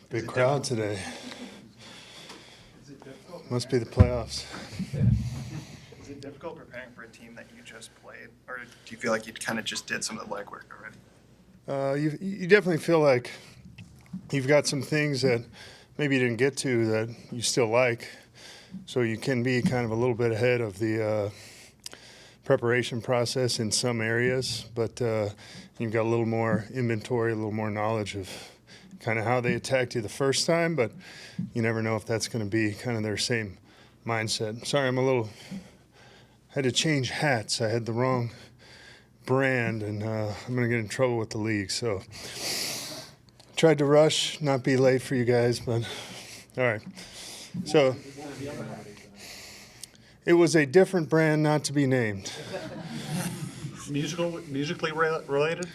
Big crowd today. Must be the playoffs. Is it difficult preparing for a team that you just played, or do you feel like you kind of just did some of the legwork already? You definitely feel like you've got some things that maybe you didn't get to that you still like, so you can be kind of a little bit ahead of the preparation process in some areas, but you've got a little more inventory, a little more knowledge of kind of how they attacked you the first time, but you never know if that's going to be kind of their same mindset. Sorry, had to change hats. I had the wrong brand, and I'm going to get in trouble with the league. So tried to rush, not be late for you guys, but all right. So it was a different brand, not to be named. Musically related?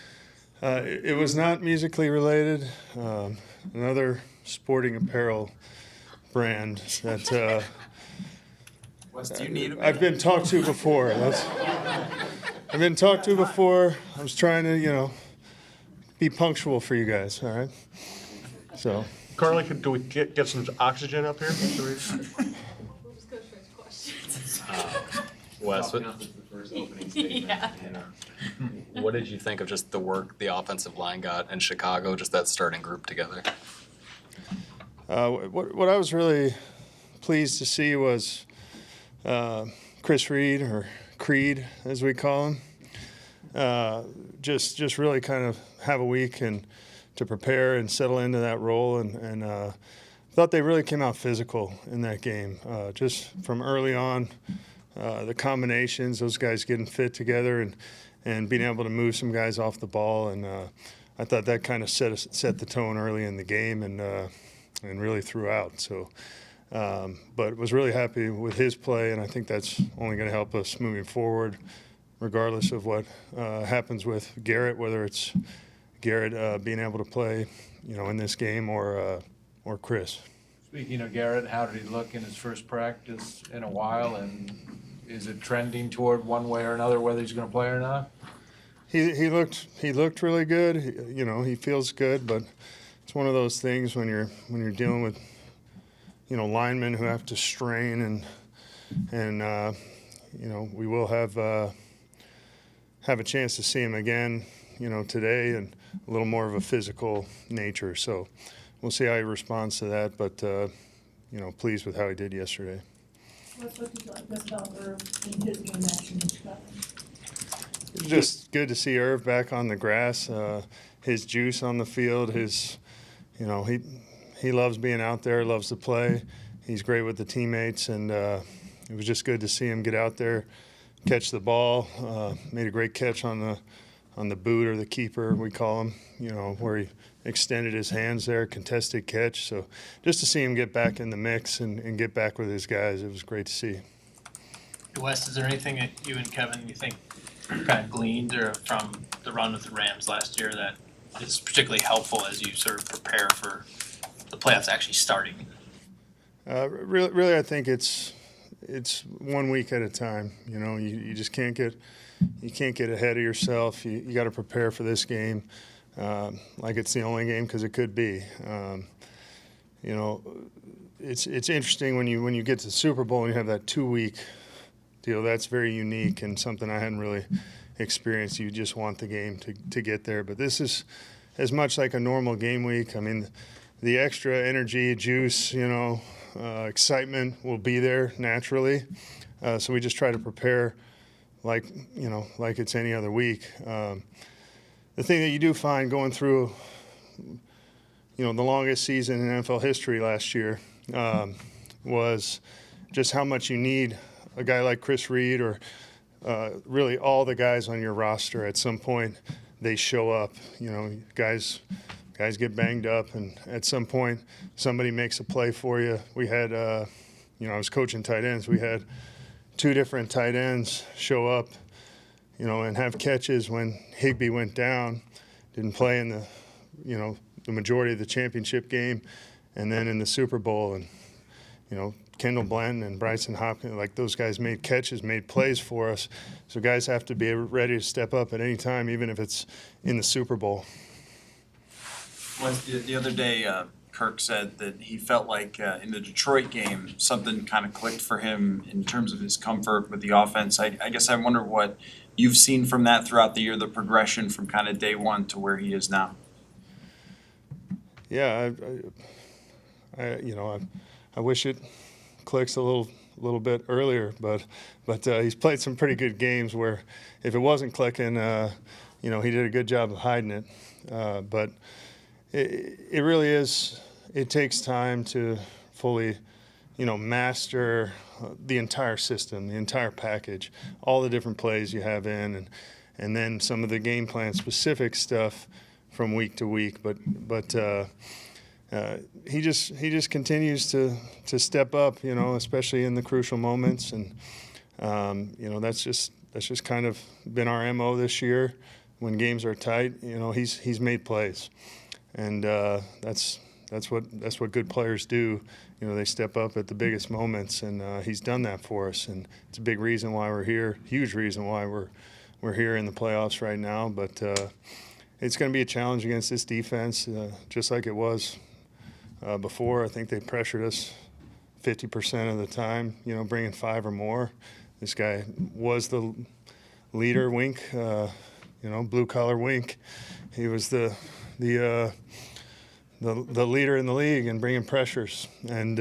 It was not musically related. Another sporting apparel brand that Wes, do you need I've been talked to before. I've been talked to before. I was trying to, be punctual for you guys. All right. So. Carly, do we get some oxygen up here? We'll just go straight to questions. Wes, Yeah. what did you think of just the work the offensive line got in Chicago, just that starting group together? What I was really pleased to see was Chris Reed, or Creed as we call him, just really kind of have a week and to prepare and settle into that role, and thought they really came out physical in that game. Just from early on, the combinations, those guys getting fit together and being able to move some guys off the ball, and I thought that kind of set the tone early in the game and really throughout. So, but was really happy with his play, and I think that's only going to help us moving forward, regardless of what happens with Garrett, whether it's Garrett being able to play, in this game or Chris. Speaking of Garrett, how did he look in his first practice in a while, and is it trending toward one way or another whether he's going to play or not? He looked really good. He feels good, but it's one of those things when you're dealing with linemen who have to strain, and we will have a chance to see him again today, and a little more of a physical nature. So we'll see how he responds to that, but pleased with how he did yesterday. What did you like best about Irv in his game action in Chicago? It's just good to see Irv back on the grass. His juice on the field. He loves being out there. Loves to play. He's great with the teammates, and it was just good to see him get out there, catch the ball. Made a great catch on the boot, or the keeper we call him. Where he extended his hands there, contested catch. So just to see him get back in the mix and get back with his guys, it was great to see. Wes, is there anything that you and Kevin, you think, kind of gleaned from the run with the Rams last year that is particularly helpful as you sort of prepare for the playoffs actually starting? Really, I think it's 1 week at a time. You just can't get ahead of yourself. You got to prepare for this game like it's the only game, because it could be. It's interesting when you get to the Super Bowl and you have that 2-week deal. That's very unique and something I hadn't really experienced. You just want the game to get there. But this is as much like a normal game week. I mean, the extra energy, juice, excitement will be there naturally. So we just try to prepare like it's any other week. The thing that you do find going through, the longest season in NFL history last year was just how much you need a guy like Chris Reed, or really all the guys on your roster. At some point, they show up. Guys get banged up, and at some point, somebody makes a play for you. We had, I was coaching tight ends. We had 2 different tight ends show up, and have catches when Higbee went down. Didn't play in the majority of the championship game, and then in the Super Bowl, and Kendall Blanton and Bryson Hopkins, like those guys made catches, made plays for us. So guys have to be ready to step up at any time, even if it's in the Super Bowl. The other day, Kirk said that he felt like in the Detroit game, something kind of clicked for him in terms of his comfort with the offense. I guess I wonder what you've seen from that throughout the year, the progression from kind of day one to where he is now. Yeah, I wish it clicks a little bit earlier, but he's played some pretty good games where if it wasn't clicking, he did a good job of hiding it. But it really is. It takes time to fully, master the entire system, the entire package, all the different plays you have in, and then some of the game plan specific stuff from week to week. But he just continues to step up, especially in the crucial moments, and that's just kind of been our MO this year. When games are tight, he's made plays, and that's what good players do. They step up at the biggest moments, and he's done that for us, and it's a big reason why we're here, huge reason why we're here in the playoffs right now. But it's going to be a challenge against this defense, just like it was before. I think they pressured us 50% of the time, bringing 5 or more. This guy was the leader, Wink, blue collar Wink. He was the leader in the league in bringing pressures, and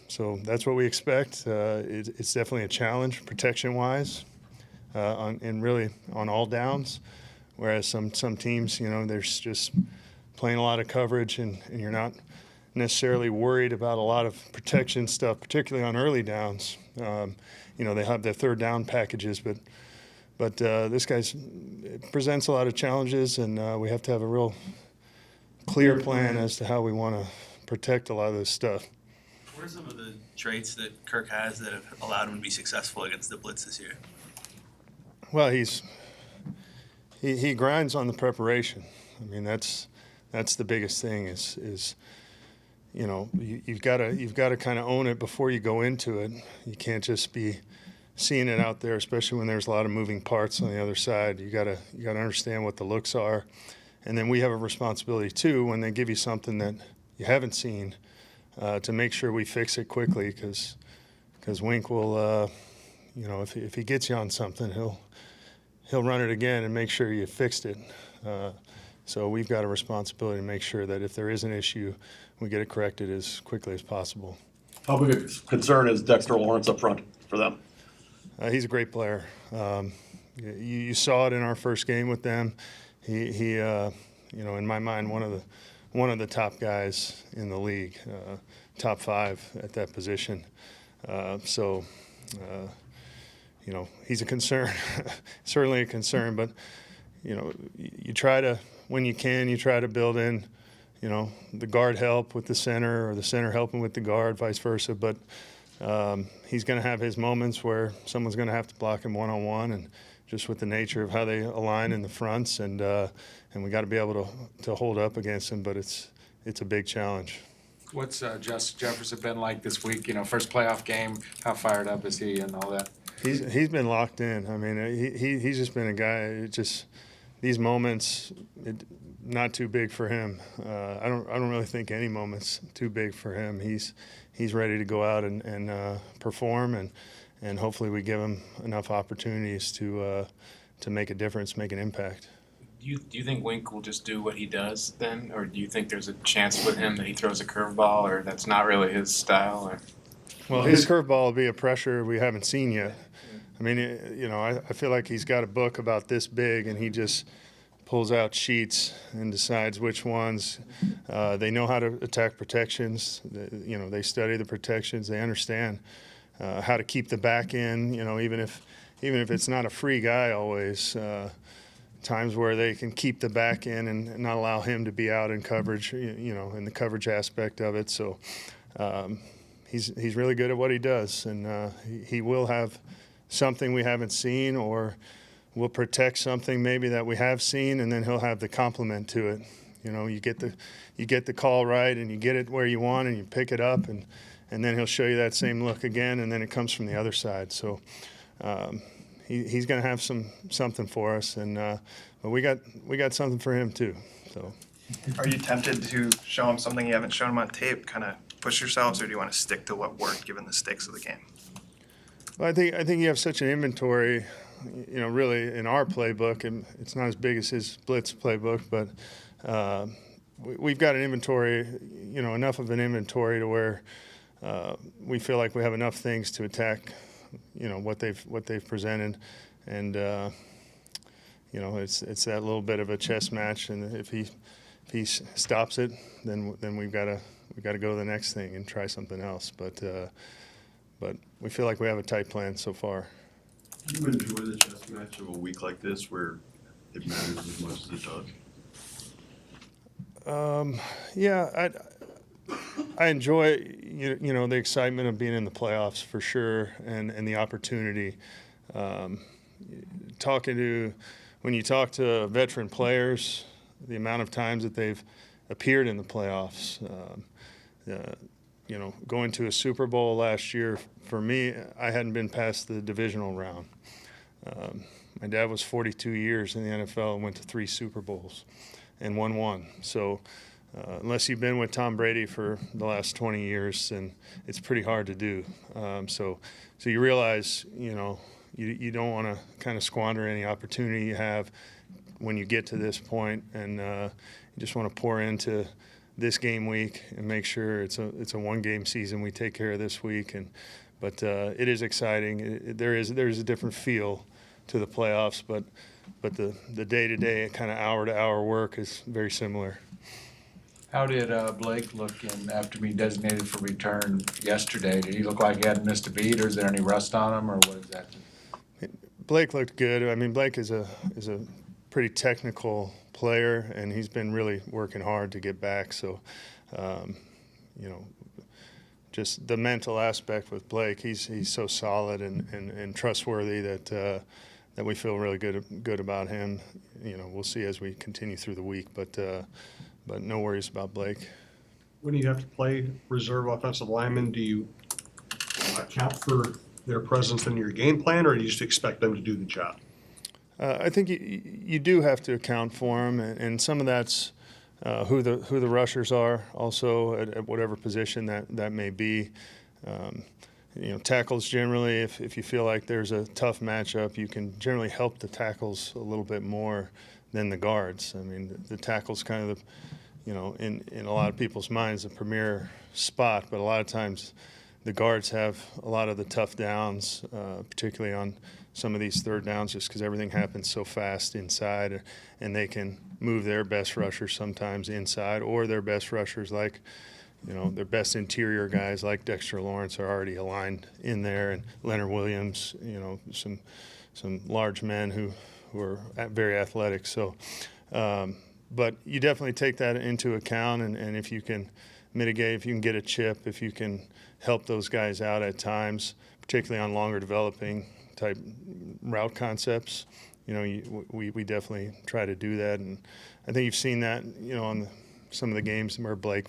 so that's what we expect. It's definitely a challenge protection-wise, and really on all downs. Whereas some teams, there's just playing a lot of coverage, and you're not necessarily worried about a lot of protection stuff, particularly on early downs. They have their third down packages, but this guy's presents a lot of challenges, and we have to have a real clear plan as to how we want to protect a lot of this stuff. What are some of the traits that Kirk has that have allowed him to be successful against the blitz this year? Well, he grinds on the preparation. I mean, that's the biggest thing is you've got to kind of own it before you go into it. You can't just be seeing it out there, especially when there's a lot of moving parts on the other side. You gotta understand what the looks are, and then we have a responsibility too when they give you something that you haven't seen, to make sure we fix it quickly, because Wink will, if he gets you on something, he'll run it again and make sure you fixed it. So we've got a responsibility to make sure that if there is an issue, we get it corrected as quickly as possible. How big a concern is Dexter Lawrence up front for them? He's a great player. You saw it in our first game with them. He in my mind, one of the top guys in the league, top 5 at that position. He's a concern, certainly a concern. But you try to, when you can, you try to build in, the guard help with the center, or the center helping with the guard, vice versa. But he's going to have his moments where someone's going to have to block him one-on-one, and just with the nature of how they align in the fronts, and we got to be able to hold up against him. But it's a big challenge. What's Justin Jefferson been like this week? First playoff game. How fired up is he and all that? He's been locked in. I mean, he's just been a guy. These moments, not too big for him. I don't really think any moment's too big for him. He's ready to go out and perform, and hopefully we give him enough opportunities to make a difference, make an impact. Do you think Wink will just do what he does then, or do you think there's a chance with him that he throws a curveball, or that's not really his style? Or? Well, his curveball will be a pressure we haven't seen yet. I mean, I feel like he's got a book about this big, and he just pulls out sheets and decides which ones. They know how to attack protections. They study the protections. They understand how to keep the back in. Even if it's not a free guy always. Times where they can keep the back in and not allow him to be out in coverage. In the coverage aspect of it. So he's really good at what he does, and he will have something we haven't seen, or we'll protect something maybe that we have seen, and then he'll have the complement to it. You get the call right, and you get it where you want, and you pick it up, and then he'll show you that same look again, and then it comes from the other side. So he's going to have something for us, and but we got something for him too. So Are you tempted to show him something you haven't shown him on tape, kind of push yourselves, or do you want to stick to what worked given the stakes of the game? Well, I think you have such an inventory, really in our playbook, and it's not as big as his blitz playbook, but we've got an inventory, enough of an inventory to where we feel like we have enough things to attack, what they've presented, and it's that little bit of a chess match, and if he stops it, then we've got to go to the next thing and try something else, but we feel like we have a tight plan so far. Do you enjoy the chess match of a week like this where it matters as much as it does? Yeah, I enjoy the excitement of being in the playoffs for sure, and the opportunity. When you talk to veteran players, the amount of times that they've appeared in the playoffs. Going to a Super Bowl last year, for me, I hadn't been past the divisional round. My dad was 42 years in the NFL and went to 3 Super Bowls and won 1. So unless you've been with Tom Brady for the last 20 years, then it's pretty hard to do. So you realize, you don't want to kind of squander any opportunity you have when you get to this point, and you just want to pour into this game week and make sure it's a one-game season. We take care of this week, but it is exciting. There is a different feel to the playoffs, but the day-to-day kind of hour-to-hour work is very similar. How did Blake look after being designated for return yesterday? Did he look like he hadn't missed a beat, or is there any rust on him, or what is that? Blake looked good. I mean, Blake is a pretty technical player, and he's been really working hard to get back. So, just the mental aspect with Blake, he's so solid and trustworthy that we feel really good about him. We'll see as we continue through the week, but no worries about Blake. When you have to play reserve offensive linemen, do you account for their presence in your game plan, or do you just expect them to do the job? I think you do have to account for them, and some of that's who the rushers are also at whatever position that may be. Tackles generally, if you feel like there's a tough matchup, you can generally help the tackles a little bit more than the guards. I mean, the tackle's kind of in a lot of people's minds the premier spot, but a lot of times the guards have a lot of the tough downs, particularly on some of these third downs, just because everything happens so fast inside, and they can move their best rushers sometimes inside, or their best rushers, like their best interior guys like Dexter Lawrence, are already aligned in there, and Leonard Williams, some large men who are very athletic. So, but you definitely take that into account, and if you can mitigate, if you can get a chip, if you can help those guys out at times, particularly on longer developing type route concepts, we definitely try to do that, and I think you've seen that, on some of the games where Blake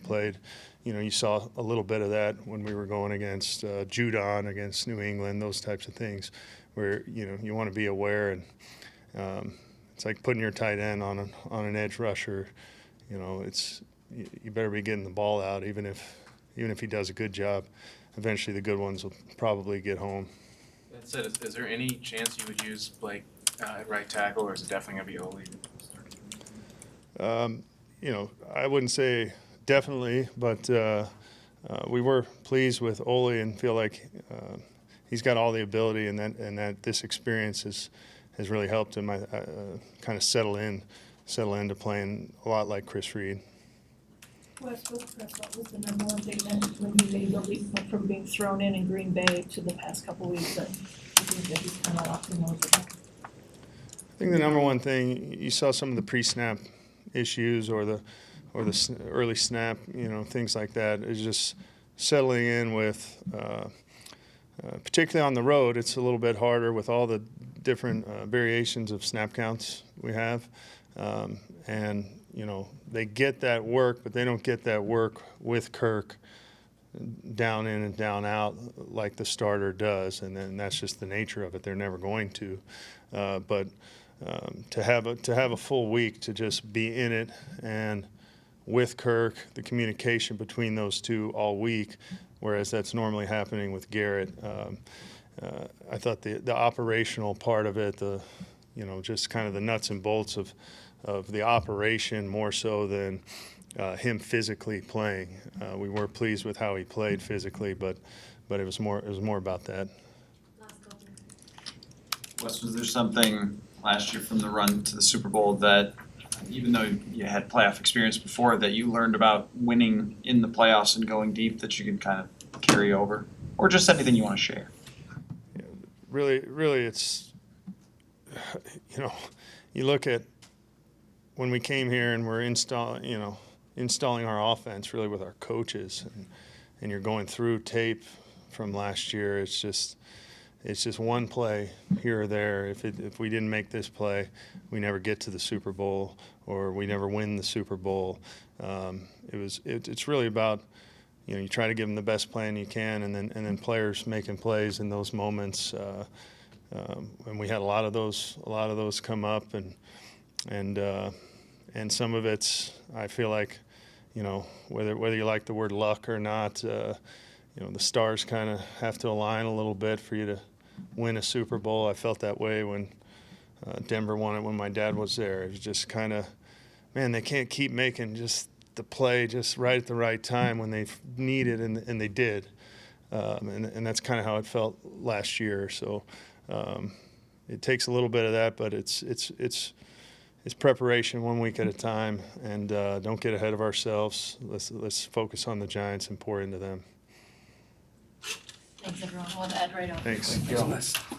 played. You saw a little bit of that when we were going against Judon, against New England, those types of things, where you want to be aware, and it's like putting your tight end on an edge rusher. You better be getting the ball out, even if he does a good job. Eventually, the good ones will probably get home. That said, is there any chance you would use Blake at right tackle, or is it definitely going to be Ole? I wouldn't say definitely, but we were pleased with Ole and feel like he's got all the ability, and that this experience has really helped him kind of settle into playing a lot like Chris Reed. Wes Phillips, what was the number one thing that when you made the leap from being thrown in Green Bay to the past couple weeks that you think that he's kind of locked in those about? I think the number one thing, you saw some of the pre-snap issues or the early snap, things like that, is just settling in with, particularly on the road, it's a little bit harder with all the different variations of snap counts we have. And they get that work, but they don't get that work with Kirk down in and down out like the starter does, and then that's just the nature of it. They're never going to. But to have a full week to just be in it and with Kirk, the communication between those two all week, whereas that's normally happening with Garrett. I thought the operational part of it, just kind of the nuts and bolts of the operation more so than him physically playing. We were pleased with how he played physically, but it was more about that. Wes, was there something last year from the run to the Super Bowl that, even though you had playoff experience before, that you learned about winning in the playoffs and going deep that you can kind of carry over? Or just anything you want to share? Really, it's, you look at when we came here and we're installing our offense really with our coaches, and you're going through tape from last year. It's just one play here or there. If we didn't make this play, we never get to the Super Bowl, or we never win the Super Bowl. It's really about, you try to give them the best plan you can, and then players making plays in those moments. And we had a lot of those come up, and some of it's, I feel like, whether you like the word luck or not, the stars kind of have to align a little bit for you to win a Super Bowl. I felt that way when Denver won it when my dad was there. It was just kind of, man, they can't keep making just the play just right at the right time when they need it, and they did. And that's kind of how it felt last year. So it takes a little bit of that, but it's preparation 1 week at a time, and don't get ahead of ourselves. Let's focus on the Giants and pour into them. Thanks, everyone. We'll add right on. Thanks. Thank you.